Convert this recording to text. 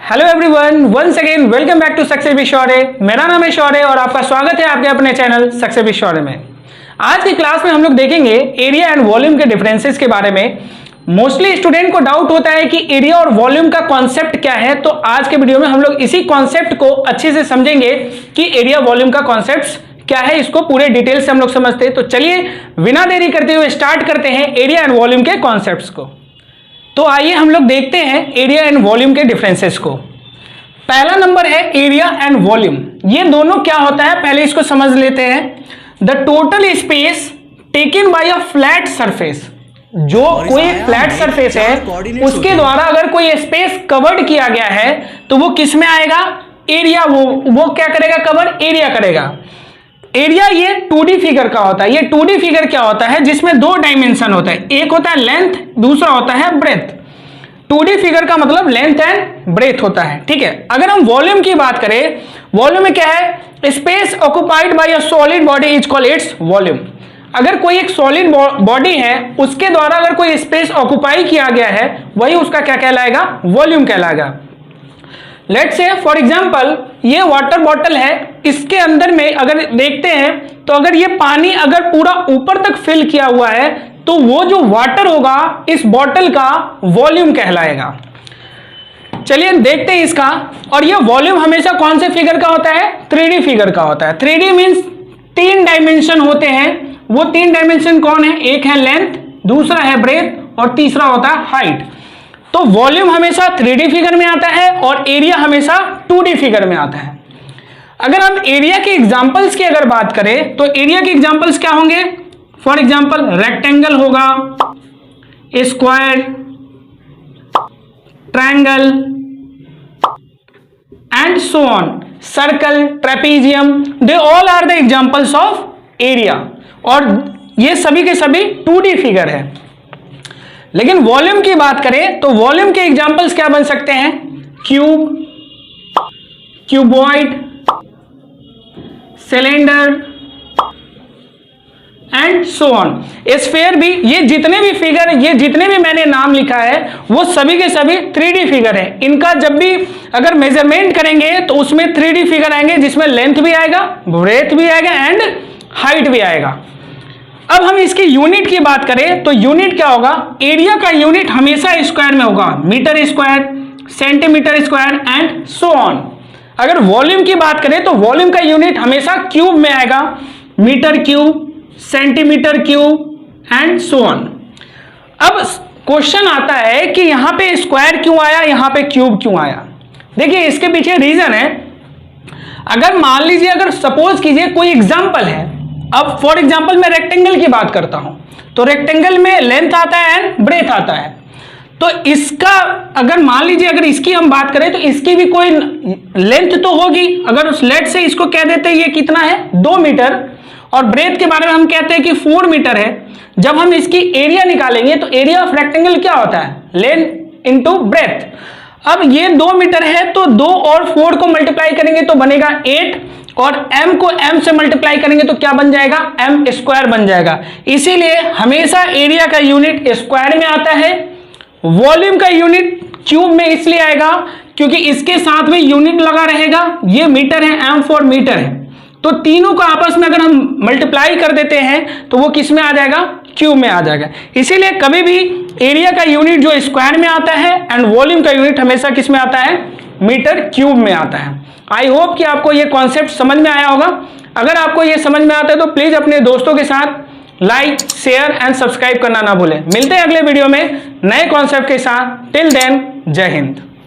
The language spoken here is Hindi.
Hello everyone, once again welcome back to success with Shaurya. मेरा नाम है शौर्य और आपका स्वागत है आपके अपने चैनल सक्सेस विद शौर्य में। आज की क्लास में हम लोग देखेंगे एरिया एंड वॉल्यूम के डिफरेंसेस के बारे में। मोस्टली स्टूडेंट को डाउट होता है कि एरिया और वॉल्यूम का कॉन्सेप्ट क्या है, तो आज के वीडियो में हम लोग इसी कॉन्सेप्ट को अच्छे से समझेंगे कि एरिया वॉल्यूम का कॉन्सेप्ट क्या है, इसको पूरे डिटेल से हम लोग समझते हैं। तो चलिए बिना देरी करते हुए स्टार्ट करते हैं एरिया एंड वॉल्यूम के कॉन्सेप्ट्स को। तो आइए हम लोग देखते हैं एरिया एंड वॉल्यूम के डिफरेंसेस को। पहला नंबर है एरिया एंड वॉल्यूम। ये दोनों क्या होता है पहले इसको समझ लेते हैं। The total space taken by a flat surface, जो कोई फ्लैट सरफेस है उसके द्वारा अगर कोई स्पेस कवर्ड किया गया है तो वो किस में आएगा, एरिया। वो क्या करेगा, कवर एरिया करेगा। एरिया ये 2D फिगर का होता है। ये 2D फिगर क्या होता है, जिसमें दो डायमेंशन होता है, एक होता है लेंथ, दूसरा होता है ब्रेथ। 2D फिगर का मतलब लेंथ एंड ब्रेथ होता है, ठीक है। अगर हम वॉल्यूम की बात करें, वॉल्यूम में क्या है, space occupied by a solid body is called its volume. अगर कोई एक सॉलिड बॉडी है उसके द्वारा अगर कोई स्पेस ऑक्युपाई किया गया है वही उसका क्या कहलाएगा, वॉल्यूम कहलाएगा। लेट्स से फॉर एग्जांपल ये वाटर बॉटल है, इसके अंदर में अगर देखते हैं तो अगर ये पानी अगर पूरा ऊपर तक फिल किया हुआ है तो वो जो वाटर होगा इस बॉटल का वॉल्यूम कहलाएगा। चलिए देखते हैं इसका। और ये वॉल्यूम हमेशा कौन से फिगर का होता है, 3D फिगर का होता है। 3D मींस 3 डायमेंशन होते हैं। वो 3 डायमेंशन कौन है, एक है लेंथ, दूसरा है ब्रेथ और तीसरा होता है हाइट। तो वॉल्यूम हमेशा 3D फिगर में आता है और एरिया हमेशा 2D फिगर में आता है। अगर हम एरिया के एग्जांपल्स की अगर बात करें तो एरिया के एग्जांपल्स क्या होंगे, फॉर एग्जांपल रेक्टेंगल होगा, square, triangle and so on, circle, trapezium, they all are the examples of area. और ये सभी के सभी 2D फिगर है। लेकिन वॉल्यूम की बात करें तो वॉल्यूम के एग्जांपल्स क्या बन सकते हैं, cube, cuboid, cylinder and so on. Sphere भी, ये जितने भी फिगर, ये जितने भी मैंने नाम लिखा है वो सभी के सभी 3D फिगर है। इनका जब भी अगर मेजरमेंट करेंगे तो उसमें 3D फिगर आएंगे, जिसमें लेंथ भी आएगा, ब्रेथ भी आएगा एंड हाइट भी आएगा। अब हम इसकी यूनिट की बात करें तो यूनिट क्या होगा, एरिया का यूनिट हमेशा स्क्वायर में होगा, metre square, centimetre square and so on. अगर वॉल्यूम की बात करें तो वॉल्यूम का यूनिट हमेशा क्यूब में आएगा, metre cube, centimetre cube and so on. अब क्वेश्चन आता है कि यहां पे स्क्वायर क्यों आया, यहां पे क्यूब क्यों आया। देखिए इसके पीछे रीजन है। अगर मान लीजिए, अगर सपोज कीजिए कोई एग्जांपल है, अब फॉर एग्जांपल मैं रेक्टेंगल की बात करता हूं तो रेक्टेंगल में लेंथ आता है एंड ब्रेथ आता है। तो इसका अगर मान लीजिए अगर इसकी हम बात करें तो इसकी भी कोई लेंथ तो होगी। अगर उस लेट से इसको कह देते हैं ये कितना है, 2 मीटर, और ब्रेथ के बारे में हम कहते हैं कि 4 मीटर है। जब हम इसकी एरिया निकालेंगे तो एरिया ऑफ रेक्टेंगल क्या होता है, लेंथ इंटू ब्रेथ। अब ये 2 मीटर है तो 2 और 4 को मल्टीप्लाई करेंगे तो बनेगा 8, और m को m से मल्टीप्लाई करेंगे तो क्या बन जाएगा, m स्क्वायर बन जाएगा। इसीलिए हमेशा एरिया का यूनिट स्क्वायर में आता है। वॉल्यूम का यूनिट क्यूब में इसलिए आएगा क्योंकि इसके साथ में यूनिट लगा रहेगा। ये मीटर है, m फॉर मीटर है, तो तीनों को आपस में अगर हम मल्टीप्लाई कर देते हैं तो वो किस में आ जाएगा, क्यूब में आ जाएगा। इसीलिए कभी भी एरिया का यूनिट जो स्क्वायर में आता है एंड वॉल्यूम का यूनिट हमेशा किस में आता है, मीटर क्यूब में आता है। आई होप कि आपको ये कॉन्सेप्ट समझ में आया होगा। अगर आपको ये समझ में आता है तो प्लीज अपने दोस्तों के साथ लाइक, शेयर एंड सब्सक्राइब करना ना भूलें। मिलते हैं अगले वीडियो में नए कॉन्सेप्ट के साथ। टिल देन, जय हिंद।